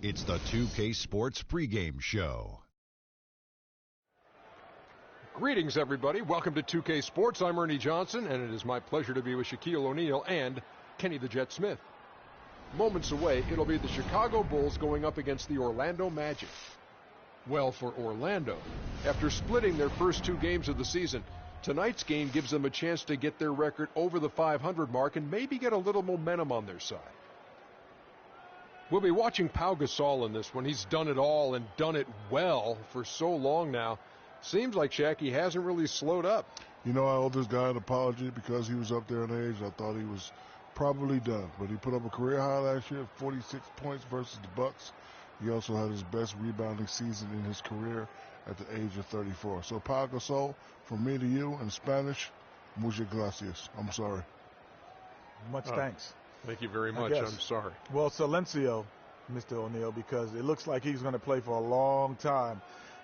It's the 2K Sports pregame show. Greetings, everybody. Welcome to 2K Sports. I'm Ernie Johnson, and it is my pleasure to be with Shaquille O'Neal and Kenny the Jet Smith. Moments away, it'll be the Chicago Bulls going up against the Orlando Magic. Well, for Orlando, after splitting their first two games of the season, tonight's game gives them a chance to get their record over the 500 mark and maybe get a little momentum on their side. We'll be watching Pau Gasol in this one. He's done it all and done it well for so long now. Seems like, Shaq, he hasn't really slowed up. You know, I owe this guy an apology because he was up there in age. I thought he was probably done. But he put up a career high last year, 46 points versus the Bucks. He also had his best rebounding season in his career at the age of 34. So, Pau Gasol, from me to you in Spanish, muchas gracias. I'm sorry. Much thanks. Thank you very much. I'm sorry. Well, silencio, Mr. O'Neal, because it looks like he's going to play for a long time.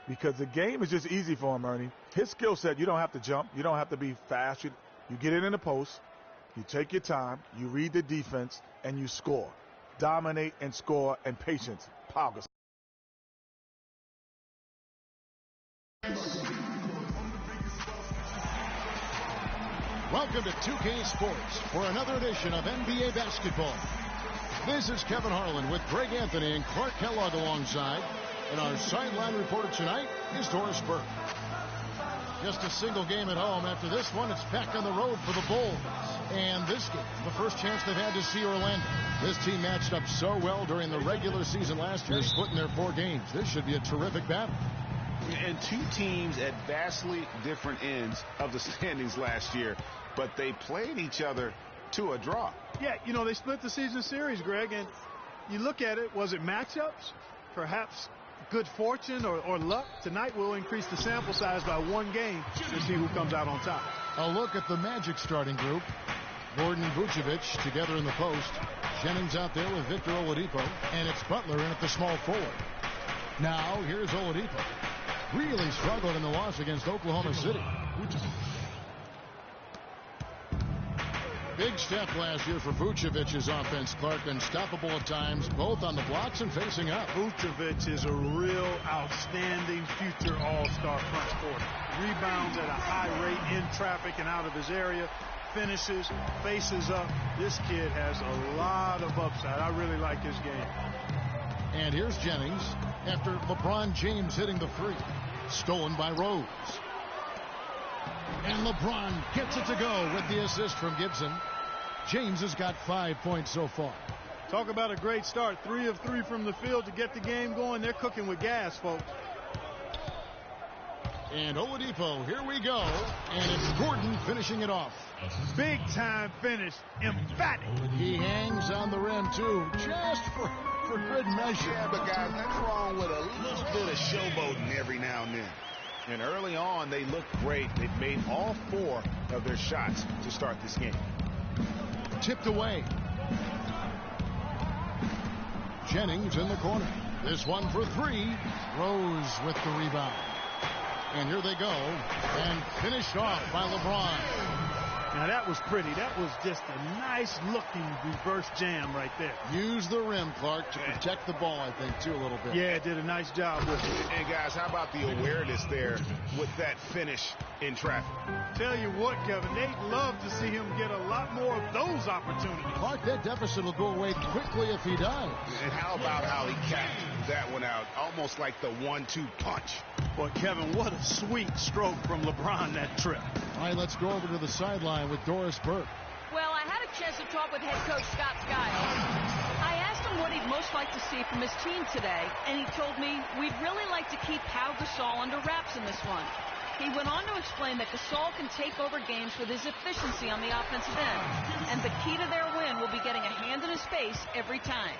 Because the game is just easy for him, Ernie. His skill set, you don't have to jump. You don't have to be fast. You get it in the post. You take your time. You read the defense, and you score. Dominate and score and patience. Pau Gasol. Welcome to 2K Sports for another edition of NBA basketball. This is Kevin Harlan with Greg Anthony and Clark Kellogg alongside. And our sideline reporter tonight is Doris Burke. Just a single game at home. After this one, it's back on the road for the Bulls. And this game, the first chance they've had to see Orlando. This team matched up so well during the regular season last year, splitting their 4 games. This should be a terrific battle. And two teams at vastly different ends of the standings last year, but they played each other to a draw. Yeah, you know, they split the season series, Greg, and you look at it, was it matchups? Perhaps good fortune or luck? Tonight we'll increase the sample size by 1 game to see who comes out on top. A look at the Magic starting group. Gordon and Vucevic together in the post. Jennings out there with Victor Oladipo, and it's Butler in at the small forward. Now here's Oladipo. Really struggled in the loss against Oklahoma City. Big step last year for Vucevic's offense, Clark. Unstoppable at times, both on the blocks and facing up. Vucevic is a real outstanding future all-star front court. Rebounds at a high rate in traffic and out of his area. Finishes, faces up. This kid has a lot of upside. I really like his game. And here's Jennings after LeBron James hitting the free. Stolen by Rose. And LeBron gets it to go with the assist from Gibson. James has got 5 points so far. Talk about a great start. 3 of 3 from the field to get the game going. They're cooking with gas, folks. And Oladipo, here we go. And it's Gordon finishing it off. Big time finish. Emphatic. He hangs on the rim, too, just for good measure. Yeah, but guys, nothing wrong with a little bit of showboating every now and then. And early on, they looked great. They've made all 4 of their shots to start this game. Tipped away. Jennings in the corner. This one for 3. Rose with the rebound. And here they go. And finished off by LeBron. Now that was pretty. That was just a nice-looking reverse jam right there. Use the rim, Clark, to protect the ball, I think, too, a little bit. Yeah, did a nice job with it. And, guys, how about the awareness there with that finish in traffic? Tell you what, Kevin, they'd love to see him get a lot more of those opportunities. Clark, that deficit will go away quickly if he does. And how about how he capped that one out, almost like the 1-2 punch. Boy, Kevin, what a sweet stroke from LeBron that trip. All right, let's go over to the sideline with Doris Burke. Well, I had a chance to talk with head coach Scott Skiles. I asked him what he'd most like to see from his team today, and he told me we'd really like to keep Pau Gasol under wraps in this one. He went on to explain that Gasol can take over games with his efficiency on the offensive end, and the key to their win will be getting a hand in his face every time.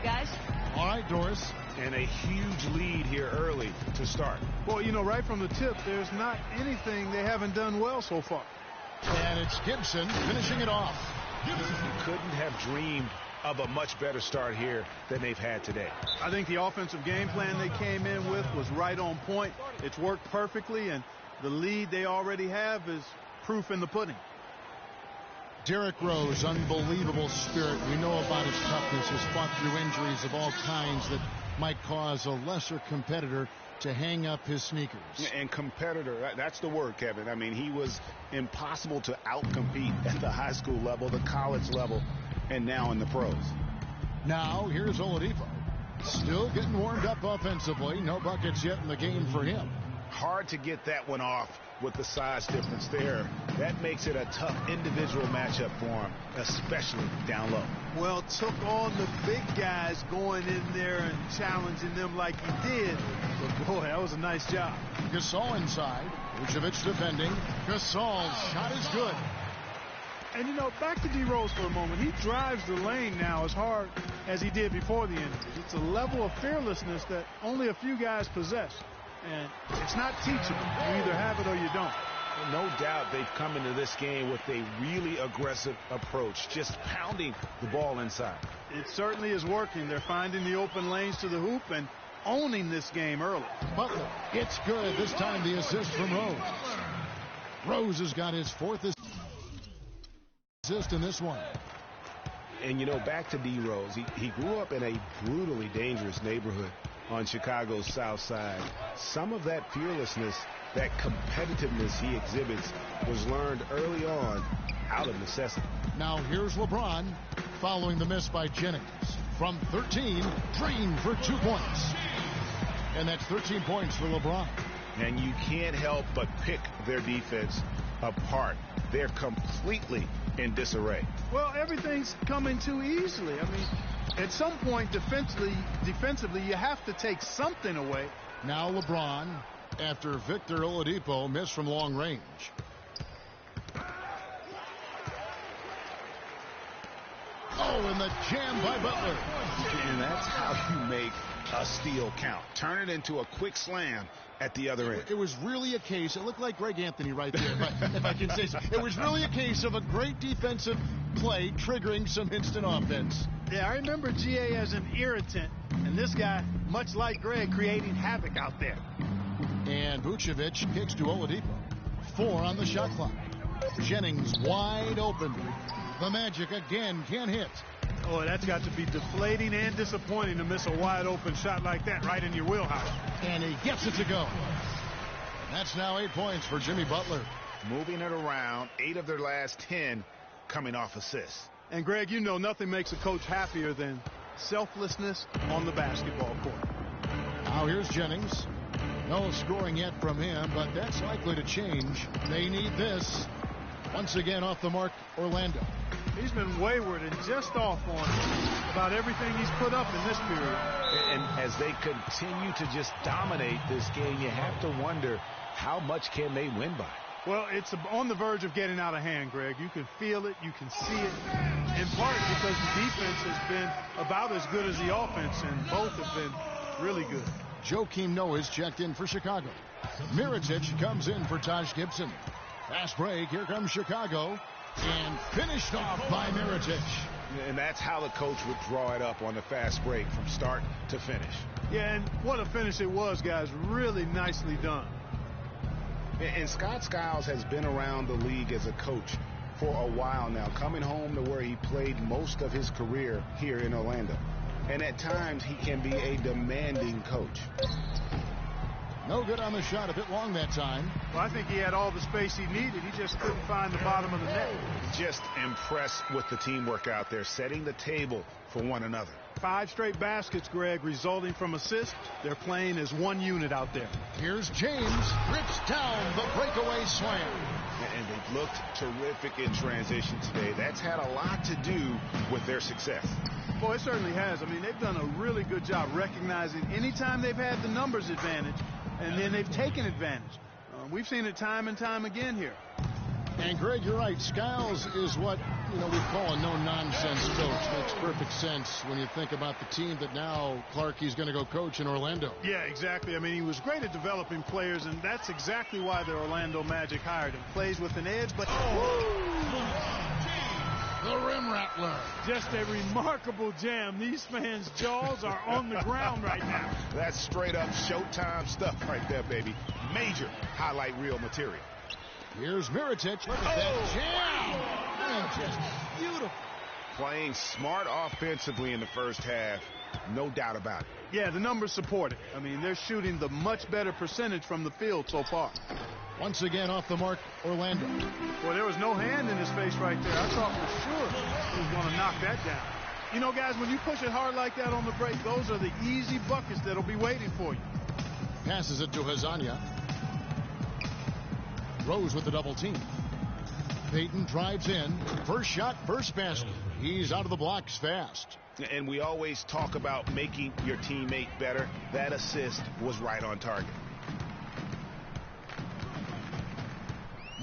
Guys? All right, Doris. And a huge lead here early to start. Well, you know, right from the tip, there's not anything they haven't done well so far. And it's Gibson finishing it off. You couldn't have dreamed of a much better start here than they've had today. I think the offensive game plan they came in with was right on point. It's worked perfectly, and the lead they already have is proof in the pudding. Derrick Rose, unbelievable spirit. We know about his toughness, has fought through injuries of all kinds that might cause a lesser competitor to hang up his sneakers. And competitor, that's the word, Kevin. I mean, he was impossible to outcompete at the high school level, the college level, and now in the pros. Now, here's Oladipo. Still getting warmed up offensively. No buckets yet in the game for him. Hard to get that one off with the size difference there. That makes it a tough individual matchup for him, especially down low. Well, took on the big guys going in there and challenging them like he did. But boy, that was a nice job. Gasol inside. Vucevic defending. Gasol's shot is good. And, you know, back to D. Rose for a moment. He drives the lane now as hard as he did before the injury. It's a level of fearlessness that only a few guys possess. And it's not teachable. You either have it or you don't. No doubt they've come into this game with a really aggressive approach, just pounding the ball inside. It certainly is working. They're finding the open lanes to the hoop and owning this game early. Butler, it's good. This time the assist from Rose. Rose has got his fourth assist in this one. And, you know, back to D. Rose, he grew up in a brutally dangerous neighborhood on Chicago's south side. Some of that fearlessness, that competitiveness he exhibits was learned early on out of necessity. Now here's LeBron following the miss by Jennings. From 13, Green for 2 points. And that's 13 points for LeBron. And you can't help but pick their defense apart. They're completely in disarray. Well, everything's coming too easily. I mean, at some point defensively, you have to take something away. Now LeBron, after Victor Oladipo missed from long range. Oh, and the jam by Butler. And that's how you make a steal count. Turn it into a quick slam at the other end. It was really a case, it looked like Greg Anthony right there, if I can say so. It was really a case of a great defensive play triggering some instant offense. Yeah, I remember GA as an irritant, and this guy, much like Greg, creating havoc out there. And Vucevic kicks to Oladipo. 4 on the shot clock. Jennings wide open. The Magic again can't hit. Oh, that's got to be deflating and disappointing to miss a wide open shot like that right in your wheelhouse. And he gets it to go. And that's now 8 points for Jimmy Butler. Moving it around, 8 of their last 10 coming off assists. And Greg, you know nothing makes a coach happier than selflessness on the basketball court. Now here's Jennings. No scoring yet from him, but that's likely to change. They need this. Once again off the mark, Orlando. He's been wayward and just off on about everything he's put up in this period. And as they continue to just dominate this game, you have to wonder how much can they win by. Well, it's on the verge of getting out of hand, Greg. You can feel it. You can see it. In part because the defense has been about as good as the offense, and both have been really good. Joakim Noah's checked in for Chicago. Mirotic comes in for Taj Gibson. Fast break. Here comes Chicago. And finished off by Mirotic. And that's how the coach would draw it up on the fast break from start to finish. Yeah, and what a finish it was, guys. Really nicely done. And Scott Skiles has been around the league as a coach for a while now, coming home to where he played most of his career here in Orlando. And at times, he can be a demanding coach. No good on the shot, a bit long that time. Well, I think he had all the space he needed. He just couldn't find the bottom of the net. Just impressed with the teamwork out there, setting the table for one another. 5 straight baskets, Greg, resulting from assists. They're playing as one unit out there. Here's James, rips down the breakaway slam. And they've looked terrific in transition today. That's had a lot to do with their success. Boy, it certainly has. I mean, they've done a really good job recognizing anytime they've had the numbers advantage, and then they've taken advantage. We've seen it time and time again here. And Greg, you're right. Skiles is what we call a no-nonsense coach. Makes perfect sense when you think about the team that now Clarkie's going to go coach in Orlando. Yeah, exactly. I mean, he was great at developing players, and that's exactly why the Orlando Magic hired him. Plays with an edge, but the rim rattler. Just a remarkable jam. These fans' jaws are on the ground right now. That's straight up Showtime stuff right there, baby. Major highlight reel material. Here's Mirotic. Look at that jam. man, just beautiful. Playing smart offensively in the first half, no doubt about it. Yeah, the numbers support it. I mean, they're shooting the much better percentage from the field so far. Once again off the mark, Orlando. Boy, there was no hand in his face right there. I thought for sure he was going to knock that down. You know, guys, when you push it hard like that on the break, those are the easy buckets that'll be waiting for you. Passes it to Hazania. Rose with the double team. Payton drives in. First shot, first basket. He's out of the blocks fast. And we always talk about making your teammate better. That assist was right on target.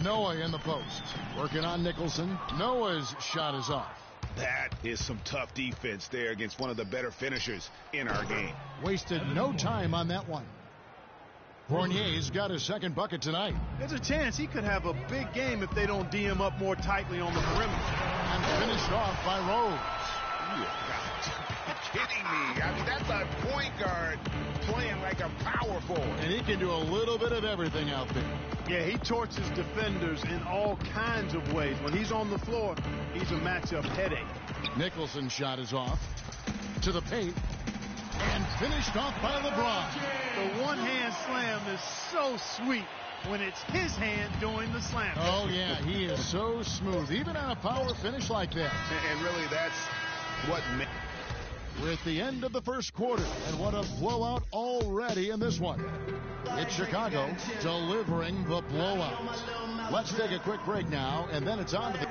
Noah in the post. Working on Nicholson. Noah's shot is off. That is some tough defense there against one of the better finishers in our game. Wasted no time on that one. Fournier's got his second bucket tonight. There's a chance he could have a big game if they don't D him up more tightly on the perimeter. And finished off by Rose. You're kidding me. I mean, that's a point guard playing like a power forward. And he can do a little bit of everything out there. Yeah, he torches defenders in all kinds of ways. When he's on the floor, he's a matchup headache. Nicholson's shot is off. To the paint. And finished off by LeBron. The one-hand slam is so sweet when it's his hand doing the slam. Oh, yeah, he is so smooth, even on a power finish like that. And really, that's what makes. We're at the end of the first quarter, and what a blowout already in this one. It's Chicago delivering the blowout. Let's take a quick break now, and then it's on to the...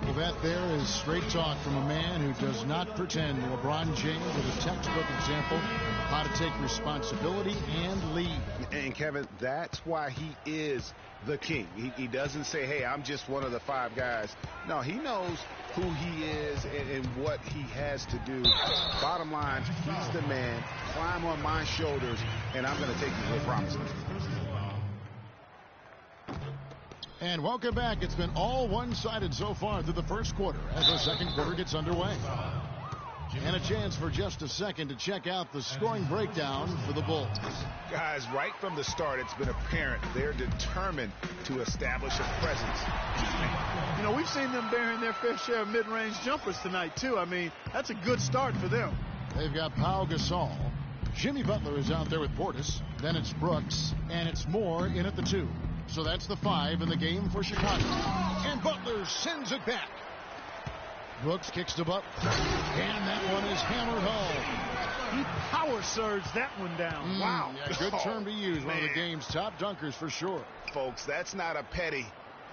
Well, that there is straight talk from a man who does not pretend. LeBron James with a textbook example how to take responsibility and lead. And Kevin, that's why he is the king. He doesn't say, hey, I'm just one of the 5 guys. No, he knows who he is and what he has to do. Bottom line, he's the man. Climb on my shoulders, and I'm going to take you to the promised land. And welcome back. It's been all one-sided so far through the first quarter as the second quarter gets underway. And a chance for just a second to check out the scoring breakdown for the Bulls. Guys, right from the start, it's been apparent they're determined to establish a presence. You know, we've seen them bearing their fair share of mid-range jumpers tonight, too. I mean, that's a good start for them. They've got Pau Gasol. Jimmy Butler is out there with Portis. Then it's Brooks, and it's Moore in at the 2. So that's the 5 in the game for Chicago. And Butler sends it back. Brooks kicks to Butler. And that one is hammered home. He power surged that one down. Wow. Yeah, good term to use. One of the game's top dunkers for sure. Folks, that's not a petty,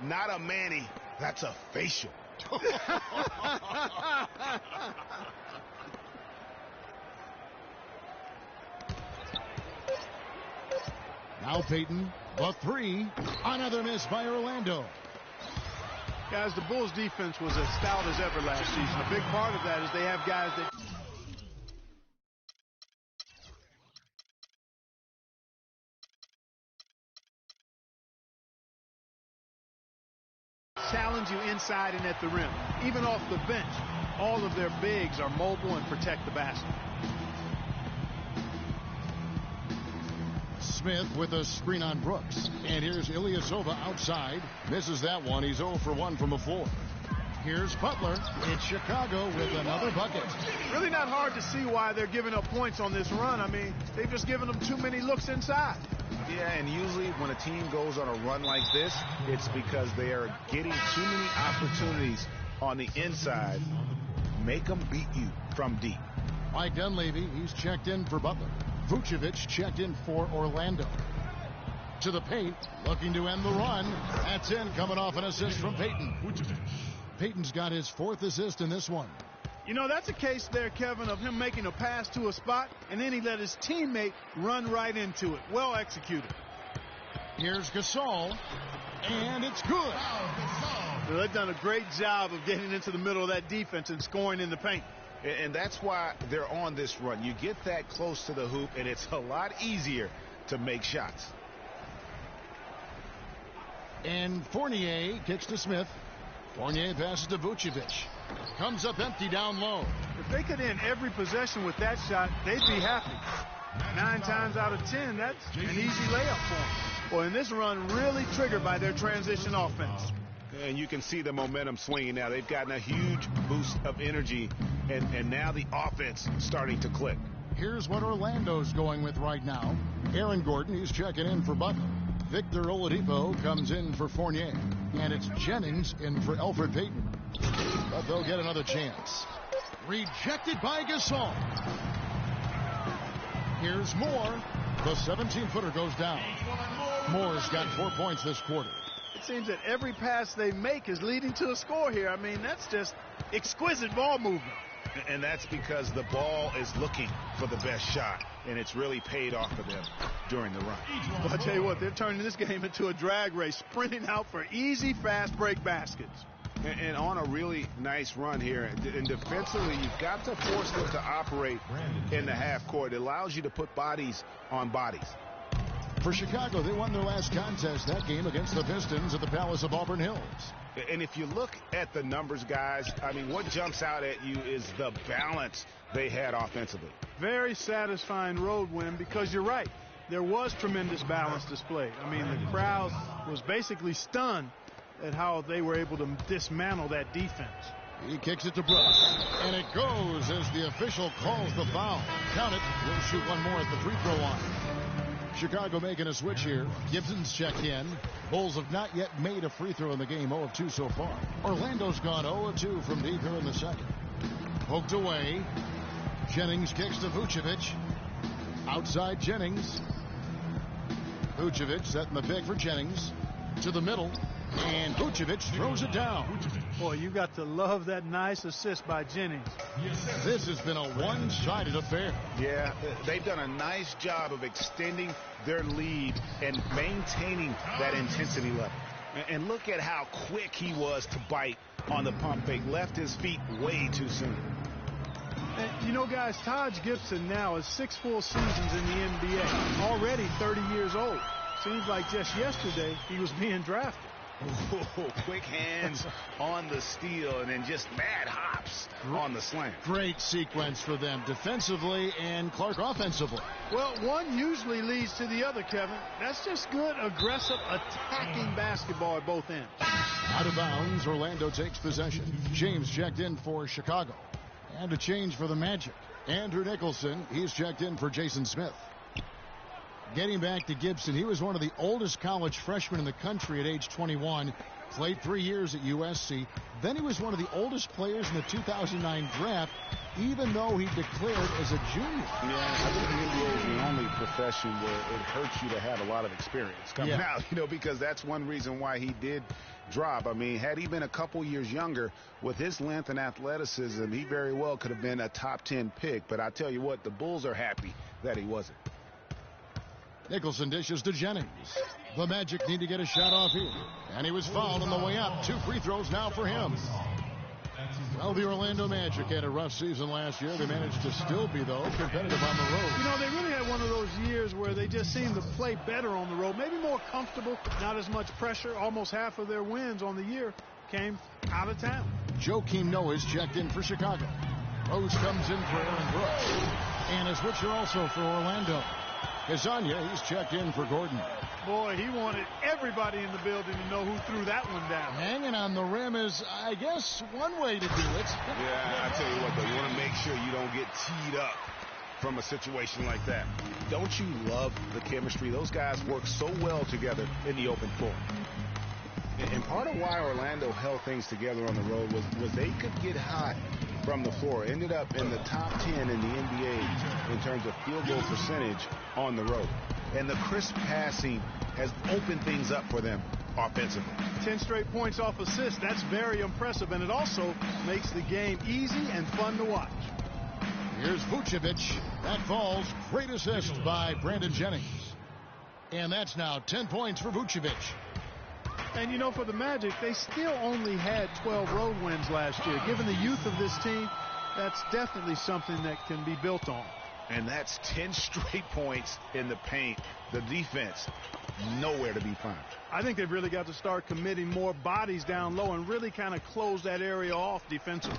not a Manny. That's a facial. Now Payton, the 3. Another miss by Orlando. Guys, the Bulls defense was as stout as ever last season. A big part of that is they have guys that challenge you inside and at the rim. Even off the bench, all of their bigs are mobile and protect the basket. Smith with a screen on Brooks. And here's Ilyasova outside. Misses that one. He's 0 for 1 from the floor. Here's Butler. It's Chicago with another bucket. Really not hard to see why they're giving up points on this run. I mean, they've just given them too many looks inside. Yeah, and usually when a team goes on a run like this, it's because they are getting too many opportunities on the inside. Make them beat you from deep. Mike Dunleavy, he's checked in for Butler. Vucevic checked in for Orlando. To the paint, looking to end the run. That's in, coming off an assist from Payton. Payton's got his 4th assist in this one. You know, that's a case there, Kevin, of him making a pass to a spot, and then he let his teammate run right into it. Well executed. Here's Gasol, and it's good. So they've done a great job of getting into the middle of that defense and scoring in the paint. And that's why they're on this run. You get that close to the hoop, and it's a lot easier to make shots. And Fournier kicks to Smith. Fournier passes to Vucevic. Comes up empty down low. If they could end every possession with that shot, they'd be happy. 9 times out of 10, that's an easy layup for them. Well, in this run, really triggered by their transition offense. And you can see the momentum swinging now. They've gotten a huge boost of energy, and now the offense starting to click. Here's what Orlando's going with right now. Aaron Gordon, he's checking in for Butler. Victor Oladipo comes in for Fournier. And it's Jennings in for Elfrid Payton. But they'll get another chance. Rejected by Gasol. Here's Moore. The 17-footer goes down. Moore's got 4 points this quarter. It seems that every pass they make is leading to a score here. I mean, that's just exquisite ball movement. And that's because the ball is looking for the best shot, and it's really paid off for them during the run. Well, I tell you what, they're turning this game into a drag race, sprinting out for easy, fast break baskets. And on a really nice run here. And defensively, you've got to force them to operate in the half court. It allows you to put bodies on bodies. For Chicago, they won their last contest, that game against the Pistons at the Palace of Auburn Hills. And if you look at the numbers, guys, I mean, what jumps out at you is the balance they had offensively. Very satisfying road win because you're right. There was tremendous balance displayed. I mean, the crowd was basically stunned at how they were able to dismantle that defense. He kicks it to Brooks, and it goes as the official calls the foul. Count it. We'll shoot one more at the free throw line. Chicago making a switch here. Gibson's checked in. Bulls have not yet made a free throw in the game, 0 of 2 so far. Orlando's gone 0 of 2 from deep here in the second. Poked away. Jennings kicks to Vucevic. Outside Jennings. Vucevic setting the pick for Jennings. To the middle. And Vucevic throws it down. Boy, you got to love that nice assist by Jennings. This has been a one-sided affair. Yeah, they've done a nice job of extending their lead and maintaining that intensity level. And look at how quick he was to bite on the pump fake. Left his feet way too soon. And, you know, guys, Taj Gibson now is 6 full seasons in the NBA. Already 30 years old. Seems like just yesterday he was being drafted. Oh, quick hands on the steal and then just mad hops on the slam. Great sequence for them defensively and Clark offensively. Well, one usually leads to the other, Kevin. That's just good, aggressive, attacking basketball at both ends. Out of bounds, Orlando takes possession. James checked in for Chicago. And a change for the Magic. Andrew Nicholson, he's checked in for Jason Smith. Getting back to Gibson, he was one of the oldest college freshmen in the country at age 21. Played 3 years at USC. Then he was one of the oldest players in the 2009 draft, even though he declared as a junior. Yeah, I think the NBA is the only profession where it hurts you to have a lot of experience coming out, you know, because that's one reason why he did drop. I mean, had he been a couple years younger, with his length and athleticism, he very well could have been a top 10 pick. But I tell you what, the Bulls are happy that he wasn't. Nicholson dishes to Jennings. The Magic need to get a shot off here. And he was fouled on the way up. 2 free throws now for him. Well, the Orlando Magic had a rough season last year. They managed to still be, though, competitive on the road. You know, they really had one of those years where they just seemed to play better on the road. Maybe more comfortable, not as much pressure. Almost half of their wins on the year came out of town. Joakim Noah's checked in for Chicago. Rose comes in for Aaron Brooks. And a switcher also for Orlando. Kazanya, he's checked in for Gordon. Boy, he wanted everybody in the building to know who threw that one down. Hanging on the rim is, I guess, one way to do it. Yeah, I tell you what, though, you want to make sure you don't get teed up from a situation like that. Don't you love the chemistry? Those guys work so well together in the open floor. And part of why Orlando held things together on the road was they could get hot from the floor. Ended up in the top 10 in the NBA in terms of field goal percentage on the road. And the crisp passing has opened things up for them offensively. 10 straight points off assists. That's very impressive. And it also makes the game easy and fun to watch. Here's Vucevic. That falls. Great assist by Brandon Jennings. And that's now 10 points for Vucevic. And, you know, for the Magic, they still only had 12 road wins last year. Given the youth of this team, that's definitely something that can be built on. And that's 10 straight points in the paint. The defense, nowhere to be found. I think they've really got to start committing more bodies down low and really kind of close that area off defensively.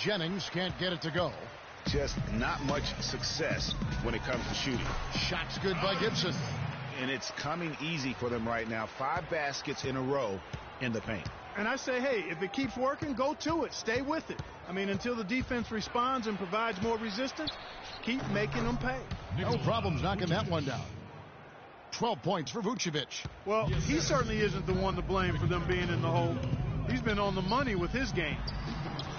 Jennings can't get it to go. Just not much success when it comes to shooting. Shot's good by Gibson. And it's coming easy for them right now. 5 baskets in a row in the paint. And I say, hey, if it keeps working, go to it. Stay with it. I mean, until the defense responds and provides more resistance, keep making them pay. No problems knocking that one down. 12 points for Vucevic. Well, he certainly isn't the one to blame for them being in the hole. He's been on the money with his game.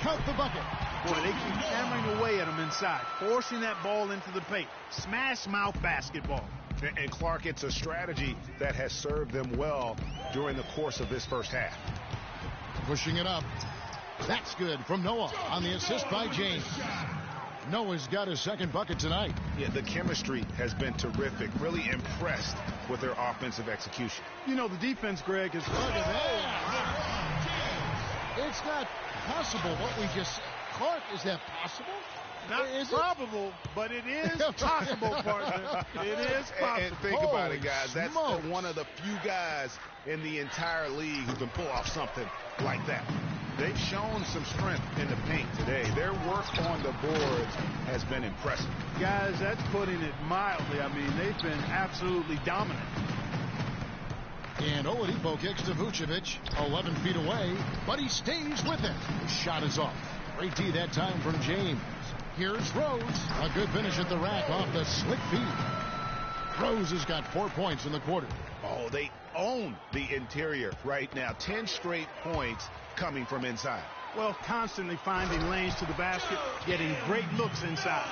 Count the bucket. Boy, they keep hammering away at him inside, forcing that ball into the paint. Smash mouth basketball. And Clark, it's a strategy that has served them well during the course of this first half. Pushing it up. That's good from Noah on the assist by James. Noah's got his second bucket tonight. Yeah, the chemistry has been terrific. Really impressed with their offensive execution. You know, the defense, Greg, is... Look at that. It's not possible what we just... Clark, is that possible? Not probable, but it is possible, partner. It is possible. And think about it, guys. That's one of the few guys in the entire league who can pull off something like that. They've shown some strength in the paint today. Their work on the boards has been impressive. Guys, that's putting it mildly. I mean, they've been absolutely dominant. And Oladipo kicks to Vucevic, 11 feet away, but he stays with it. His shot is off. Great D that time from James. Here's Rose. A good finish at the rack off the slick feed. Rose has got 4 points in the quarter. Oh, they own the interior right now. 10 straight points coming from inside. Well, constantly finding lanes to the basket, getting great looks inside.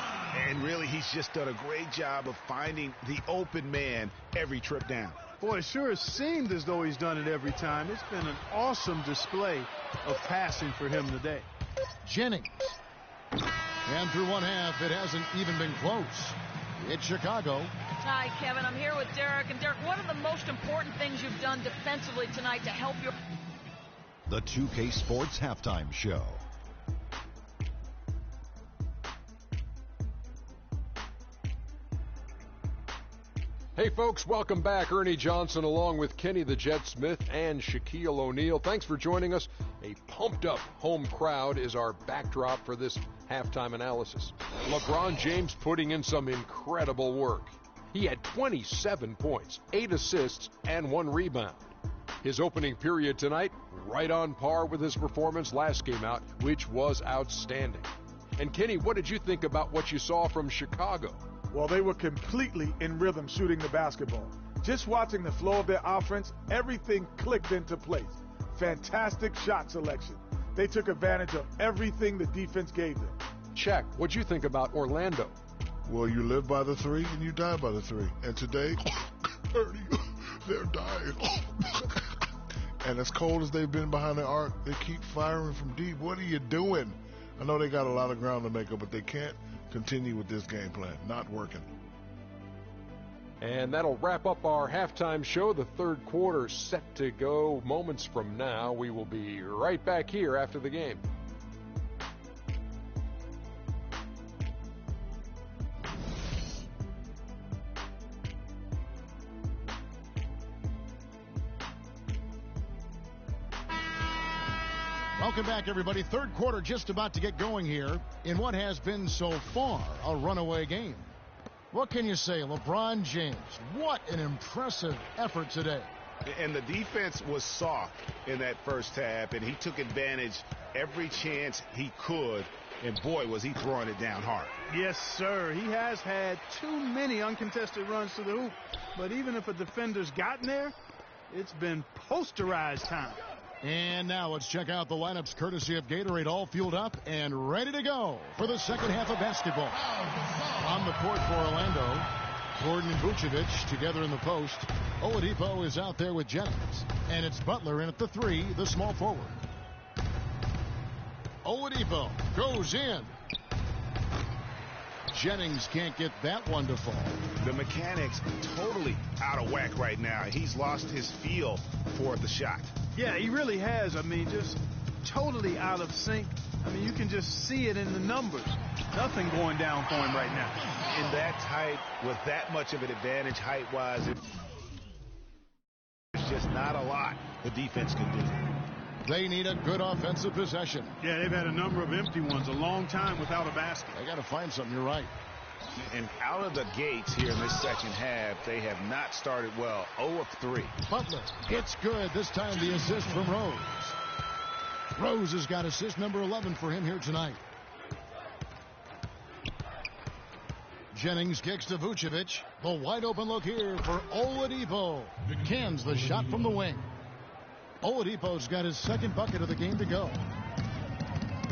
And really, he's just done a great job of finding the open man every trip down. Boy, it sure has seemed as though he's done it every time. It's been an awesome display of passing for him today. Jennings. And through one half, it hasn't even been close. It's Chicago. Hi, Kevin. I'm here with Derek. And Derek, what are the most important things you've done defensively tonight to help your... The 2K Sports Halftime Show. Hey folks, welcome back. Ernie Johnson along with Kenny the Jet Smith and Shaquille O'Neal. Thanks for joining us. A pumped up home crowd is our backdrop for this halftime analysis. LeBron James putting in some incredible work. He had 27 points, 8 assists, and 1 rebound. His opening period tonight, right on par with his performance last game out, which was outstanding. And Kenny, what did you think about what you saw from Chicago? Well, they were completely in rhythm shooting the basketball. Just watching the flow of their offense, everything clicked into place. Fantastic shot selection. They took advantage of everything the defense gave them. Check. What'd you think about Orlando? Well, you live by the 3 and you die by the 3. And today, they're dying. And as cold as they've been behind the arc, they keep firing from deep. What are you doing? I know they got a lot of ground to make up, but they can't continue with this game plan. Not working. And that'll wrap up our halftime show. The third quarter set to go moments from now. We will be right back here after the game. Welcome back, everybody. Third quarter just about to get going here in what has been so far a runaway game. What can you say? LeBron James, what an impressive effort today. And the defense was soft in that first half, and he took advantage every chance he could. And boy, was he throwing it down hard. Yes, sir. He has had too many uncontested runs to the hoop. But even if a defender's gotten there, it's been posterized time. And now let's check out the lineups courtesy of Gatorade, all fueled up and ready to go for the second half of basketball. On the court for Orlando, Gordon and Vucevic together in the post. Oladipo is out there with Jennings. And it's Butler in at the 3, the small forward. Oladipo goes in. Jennings can't get that one to fall. The mechanics totally out of whack right now. He's lost his feel for the shot. Yeah, he really has. I mean, just totally out of sync. I mean, you can just see it in the numbers. Nothing going down for him right now. In that tight, with that much of an advantage height-wise, there's just not a lot the defense can do. They need a good offensive possession. Yeah, they've had a number of empty ones, a long time without a basket. They got to find something. You're right. And out of the gates here in this second half, they have not started well. 0 of 3. Butler, it's good. This time the assist from Rose. Rose has got assist number 11 for him here tonight. Jennings kicks to Vucevic. The wide open look here for Oladipo. Cans the shot from the wing. Oladipo's got his second bucket of the game to go.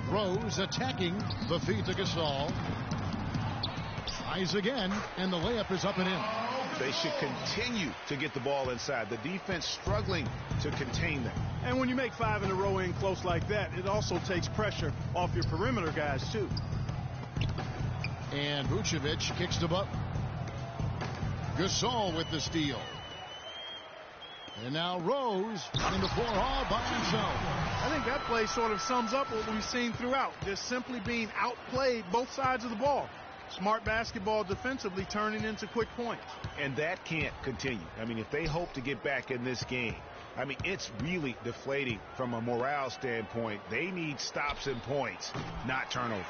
Rose attacking the feed to Gasol. Tries again, and the layup is up and in. They should continue to get the ball inside. The defense struggling to contain them. And when you make 5 in a row in close like that, it also takes pressure off your perimeter guys, too. And Vucevic kicks to Butler. Gasol with the steal. And now Rose running the floor all by himself. I think that play sort of sums up what we've seen throughout. Just simply being outplayed both sides of the ball. Smart basketball defensively turning into quick points. And that can't continue. I mean, if they hope to get back in this game, I mean, it's really deflating from a morale standpoint. They need stops and points, not turnovers.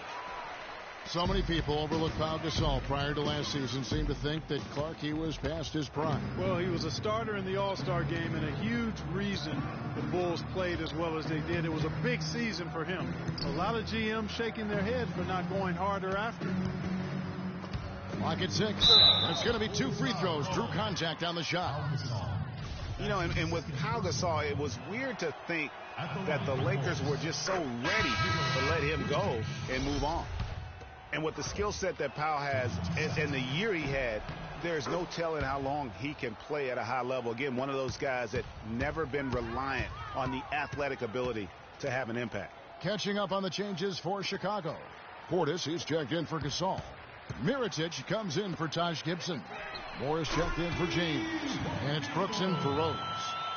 So many people overlooked Pau Gasol prior to last season. Seemed to think that Clarkie was past his prime. Well, he was a starter in the All-Star game and a huge reason the Bulls played as well as they did. It was a big season for him. A lot of GMs shaking their head for not going harder after. Clock at 6. It's going to be 2 free throws. Drew contact on the shot. You know, and with Pau Gasol, it was weird to think that the Lakers were just so ready to let him go and move on. And with the skill set that Pau has and the year he had, there's no telling how long he can play at a high level. Again, one of those guys that never been reliant on the athletic ability to have an impact. Catching up on the changes for Chicago. Portis is checked in for Gasol. Mirotic comes in for Taj Gibson. Morris checked in for James. And it's Brooks in for Rose.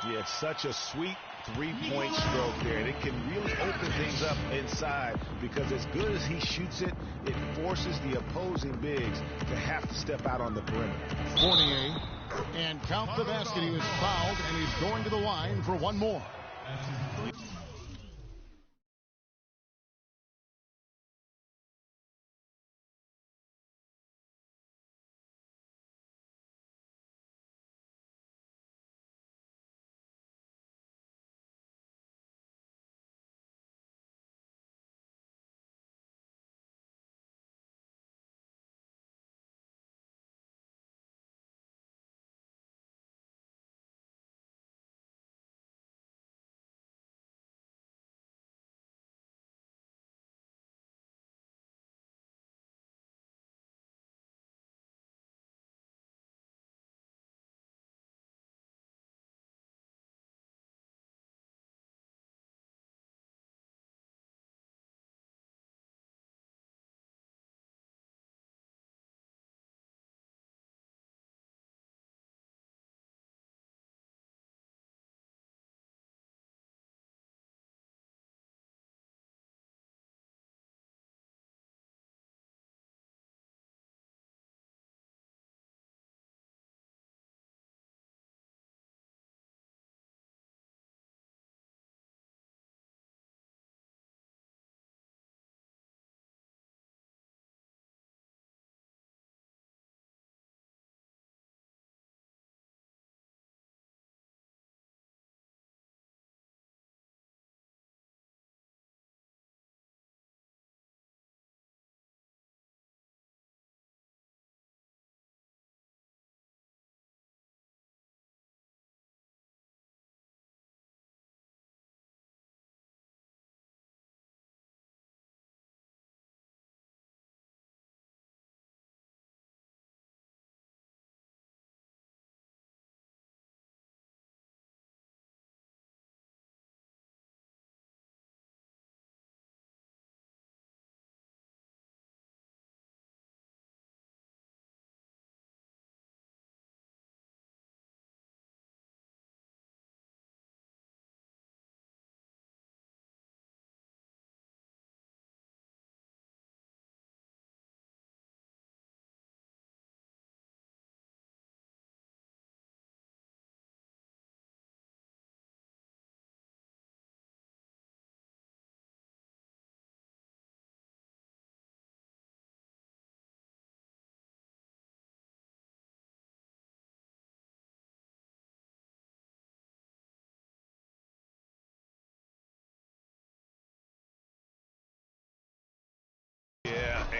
Yeah, it's such a sweet three-point stroke there. And it can really open things up inside because as good as he shoots it, it forces the opposing bigs to have to step out on the perimeter. Fournier. And count the basket. He was fouled, and he's going to the line for one more.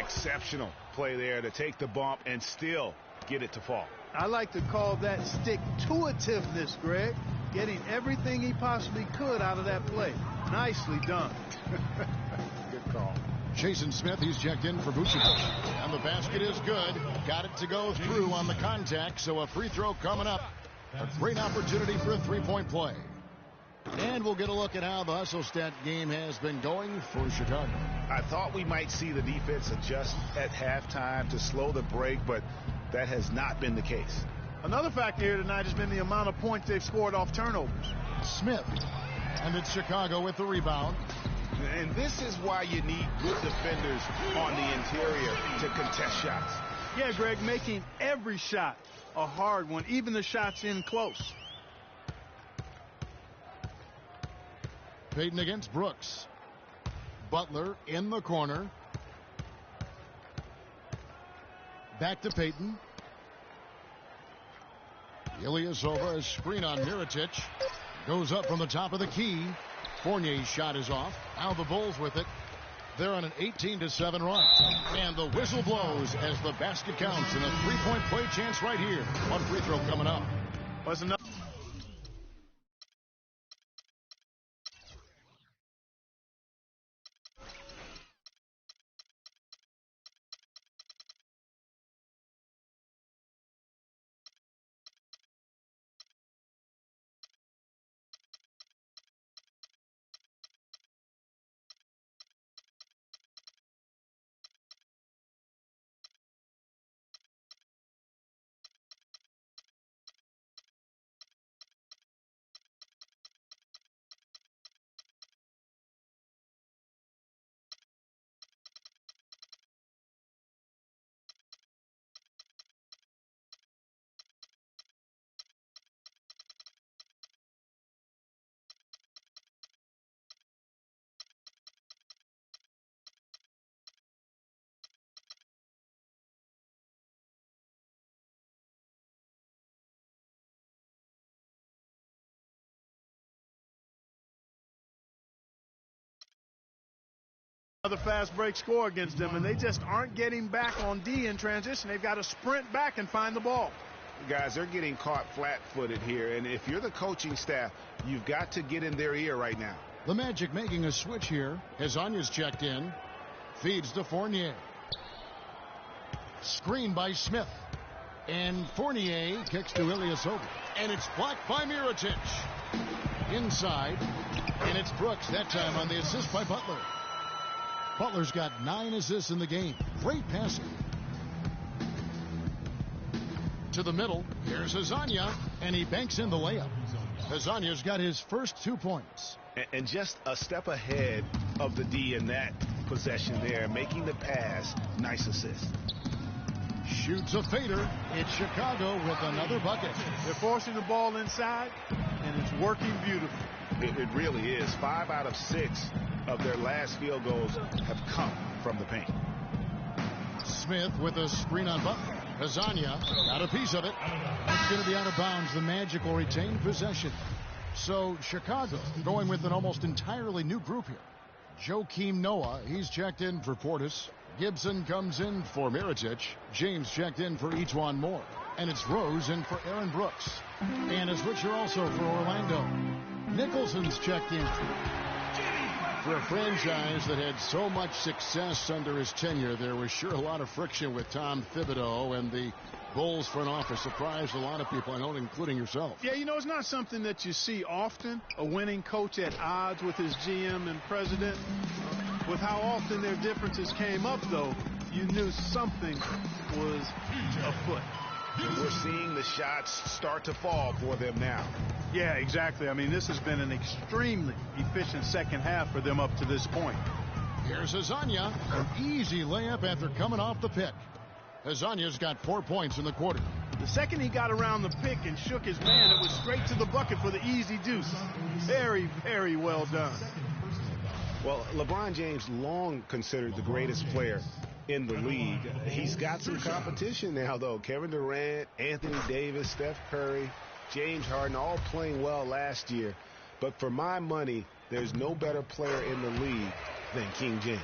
Exceptional play there to take the bump and still get it to fall. I like to call that stick-to-itiveness, Greg. Getting everything he possibly could out of that play. Nicely done. Good call. Jason Smith, he's checked in for Vucevic. And the basket is good. Got it to go through on the contact, so a free throw coming up. A great opportunity for a three-point play. And we'll get a look at how the hustle stat game has been going for Chicago. I thought we might see the defense adjust at halftime to slow the break, but that has not been the case. Another factor here tonight has been the amount of points they've scored off turnovers. Smith. And it's Chicago with the rebound. And this is why you need good defenders on the interior to contest shots. Yeah, Greg, making every shot a hard one, even the shots in close. Payton against Brooks. Butler in the corner. Back to Payton. Ilyasova, a screen on Mirotic. Goes up from the top of the key. Fournier's shot is off. Now the Bulls with it. They're on an 18-7 run. And the whistle blows as the basket counts and a three-point play chance right here. One free throw coming up. Was enough. Another fast break score against them, and they just aren't getting back on D in transition. They've got to sprint back and find the ball. Guys, they're getting caught flat-footed here, and if you're the coaching staff, you've got to get in their ear right now. The Magic making a switch here. Hezonja's checked in. Feeds to Fournier. Screen by Smith. And Fournier kicks to Ilyasova. And it's blocked by Mirotic. Inside. And it's Brooks that time on the assist by Butler. Butler's got 9 assists in the game. Great passing. To the middle. Here's Hezonja. And he banks in the layup. Hezonja's got his first 2 points. And just a step ahead of the D in that possession there, making the pass. Nice assist. Shoots a fader. It's Chicago with another bucket. They're forcing the ball inside, and it's working beautifully. It really is. 5 out of 6 of their last field goals have come from the paint. Smith with a screen on Butler. Hezonja got a piece of it. It's going to be out of bounds. The Magic will retain possession. So Chicago going with an almost entirely new group here. Joakim Noah, he's checked in for Portis. Gibson comes in for Mirotic. James checked in for Etuan Moore. And it's Rose in for Aaron Brooks. And a switcher also for Orlando. Nicholson's checked in. For a franchise that had so much success under his tenure, there was sure a lot of friction with Tom Thibodeau, and the Bulls front office surprised a lot of people, I know, including yourself. Yeah, you know, it's not something that you see often, a winning coach at odds with his GM and president. With how often their differences came up, though, you knew something was afoot. And we're seeing the shots start to fall for them now. Yeah, exactly. I mean, this has been an extremely efficient second half for them up to this point. Here's Hezonja, an easy layup after coming off the pick. Hezonja's got 4 points in the quarter. The second he got around the pick and shook his man, it was straight to the bucket for the easy deuce. Very, very well done. Well, LeBron James long considered the greatest player in the league. He's got some competition now, though. Kevin Durant, Anthony Davis, Steph Curry, James Harden, all playing well last year. But for my money, there's no better player in the league than King James.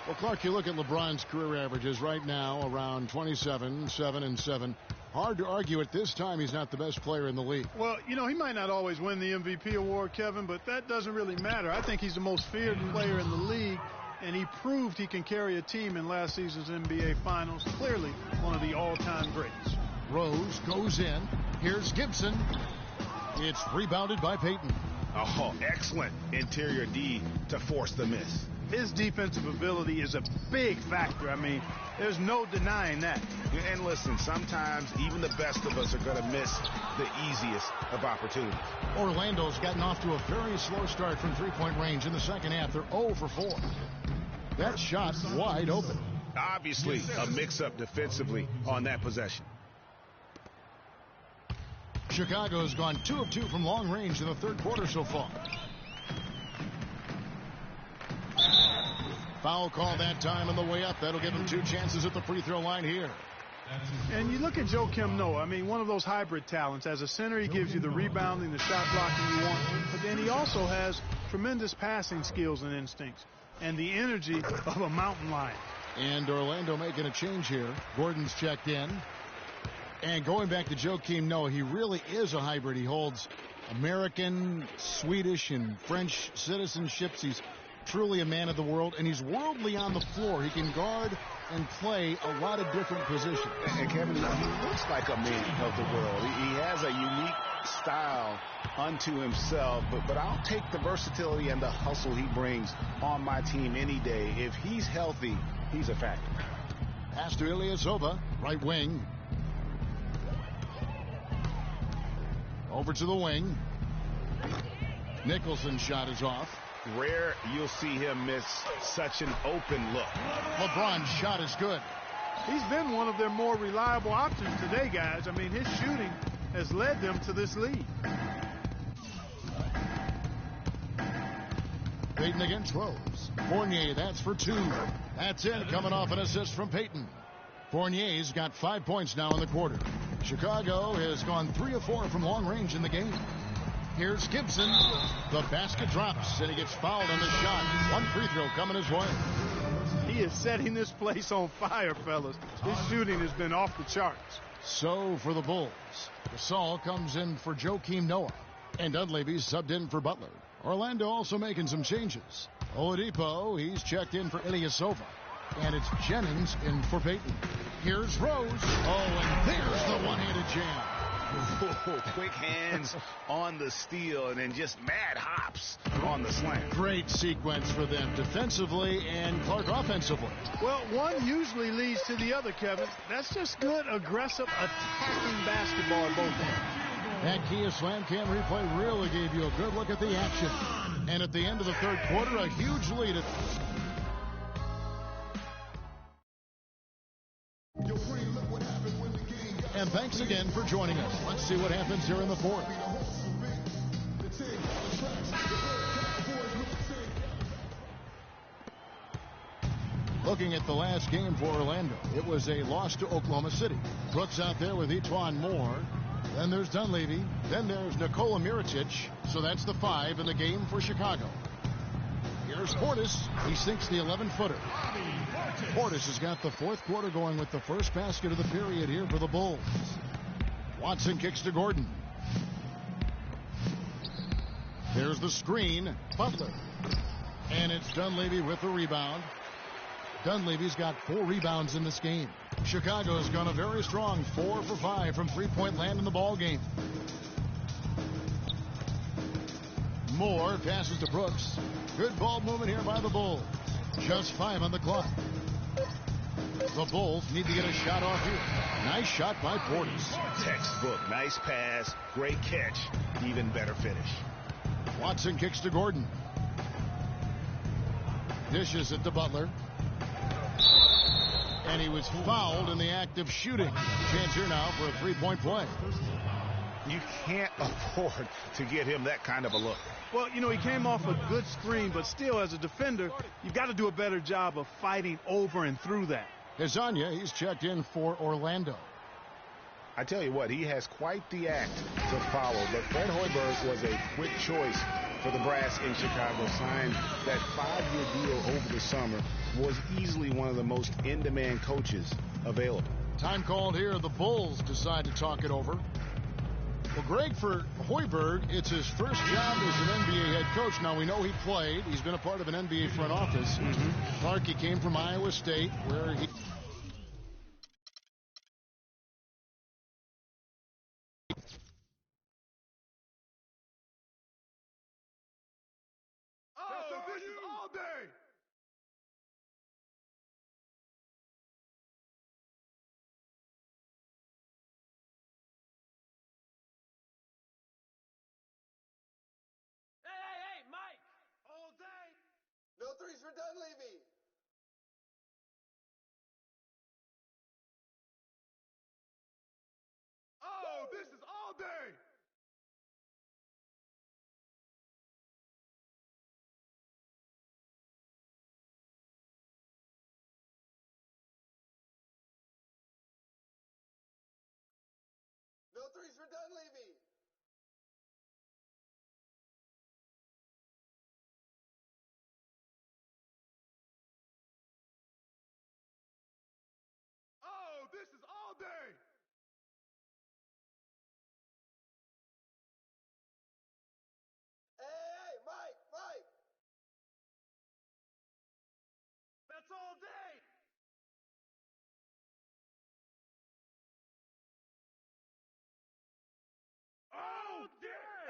Well, Clark, you look at LeBron's career averages right now around 27, 7 and 7. Hard to argue at this time he's not the best player in the league. Well, you know, he might not always win the MVP award, Kevin, but that doesn't really matter. I think he's the most feared player in the league, and he proved he can carry a team in last season's NBA Finals. Clearly one of the all-time greats. Rose goes in. Here's Gibson. It's rebounded by Payton. Oh, excellent interior D to force the miss. His defensive ability is a big factor. I mean, there's no denying that. And listen, sometimes even the best of us are going to miss the easiest of opportunities. Orlando's gotten off to a very slow start from three-point range in the second half. They're 0 for 4. That shot wide open. Obviously, a mix-up defensively on that possession. Chicago's gone 2 of 2 from long range in the third quarter so far. Foul call that time on the way up. That'll give him 2 chances at the free throw line here. And you look at Joakim Noah. I mean, one of those hybrid talents. As a center, he gives you the rebounding, the shot blocking you want. But then he also has tremendous passing skills and instincts and the energy of a mountain lion. And Orlando making a change here. Gordon's checked in. And going back to Joakim Noah, he really is a hybrid. He holds American, Swedish, and French citizenships. He's truly a man of the world, and he's worldly on the floor. He can guard and play a lot of different positions. And Kevin, he looks like a man of the world. He has a unique style unto himself, but I'll take the versatility and the hustle he brings on my team any day. If he's healthy, he's a factor. Pass to Ilyasova, right wing. Over to the wing. Nicholson's shot is off. Rare you'll see him miss such an open look. LeBron's shot is good. He's been one of their more reliable options today, guys. I mean, his shooting has led them to this lead. Payton against Rose. Fournier, that's for 2. That's in, coming off an assist from Payton. Fournier's got 5 points now in the quarter. Chicago has gone 3 of 4 from long range in the game. Here's Gibson. The basket drops, and he gets fouled on the shot. 1 free throw coming his way. He is setting this place on fire, fellas. His shooting has been off the charts. So for the Bulls, Gasol comes in for Joakim Noah, and Dunleavy's subbed in for Butler. Orlando also making some changes. Oladipo, he's checked in for Ilyasova, and it's Jennings in for Payton. Here's Rose. Oh, and there's the one-handed jam. Quick hands on the steal and then just mad hops on the slam. Great sequence for them defensively and Clark offensively. Well, one usually leads to the other, Kevin. That's just good, aggressive, attacking basketball at both ends. That Kia Slam Cam replay really gave you a good look at the action. And at the end of the third quarter, a huge lead. And thanks again for joining us. Let's see what happens here in the fourth. Looking at the last game for Orlando, it was a loss to Oklahoma City. Brooks out there with Etuan Moore. Then there's Dunleavy. Then there's Nikola Mirotic. So that's the 5 in the game for Chicago. Here's Portis. He sinks the 11-footer. Portis has got the fourth quarter going with the first basket of the period here for the Bulls. Watson kicks to Gordon. There's the screen. Butler. And it's Dunleavy with the rebound. Dunleavy's got 4 rebounds in this game. Chicago's gone a very strong 4 for 5 from three-point land in the ball game. Moore passes to Brooks. Good ball movement here by the Bulls. Just 5 on the clock. The Bulls need to get a shot off here. Nice shot by Portis. Textbook. Nice pass. Great catch. Even better finish. Watson kicks to Gordon. Dishes it to Butler. And he was fouled in the act of shooting. Chance here now for a three-point play. You can't afford to get him that kind of a look. Well, you know, he came off a good screen, but still, as a defender, you've got to do a better job of fighting over and through that. Hezonja, he's checked in for Orlando. I tell you what, he has quite the act to follow, but Fred Hoiberg was a quick choice for the brass in Chicago. Signed that 5-year deal over the summer. Was easily one of the most in-demand coaches available. Time called here. The Bulls decide to talk it over. Well, Greg, for Hoiberg, it's his first job as an NBA head coach. Now, we know he played. He's been a part of an NBA front office. Clark, he came from Iowa State, where he... Oh, this is all day. Hey, Mike. All day. No threes for Dunleavy. Oh, this is all day. No threes for Dunleavy. Oh, this is all day. Hey, Mike. That's all day. All day.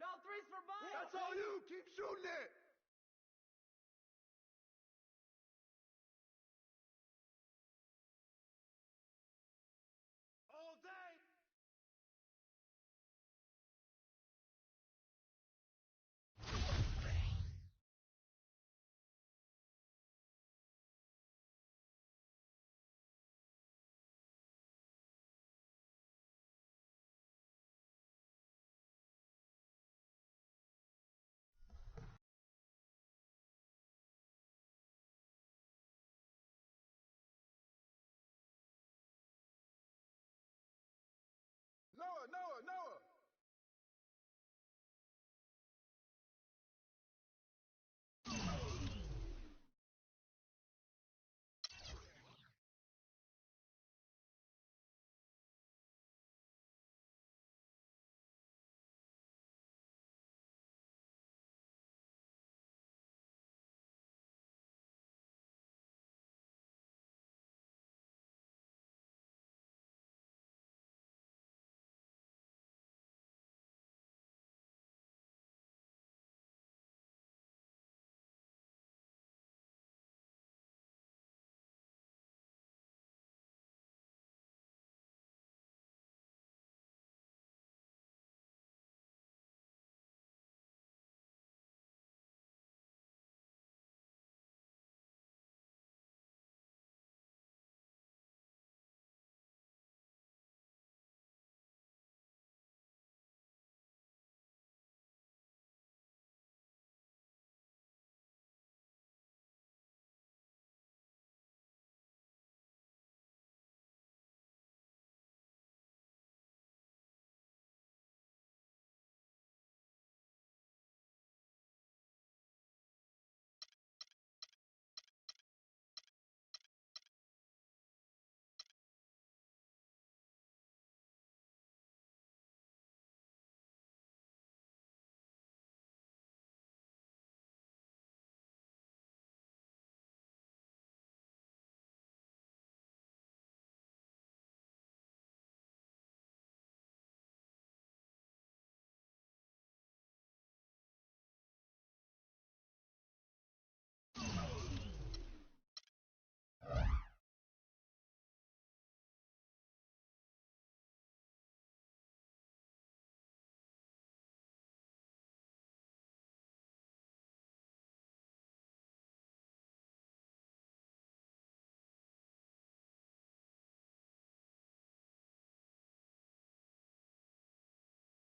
No threes for Mike. That's all you. Keep shooting it.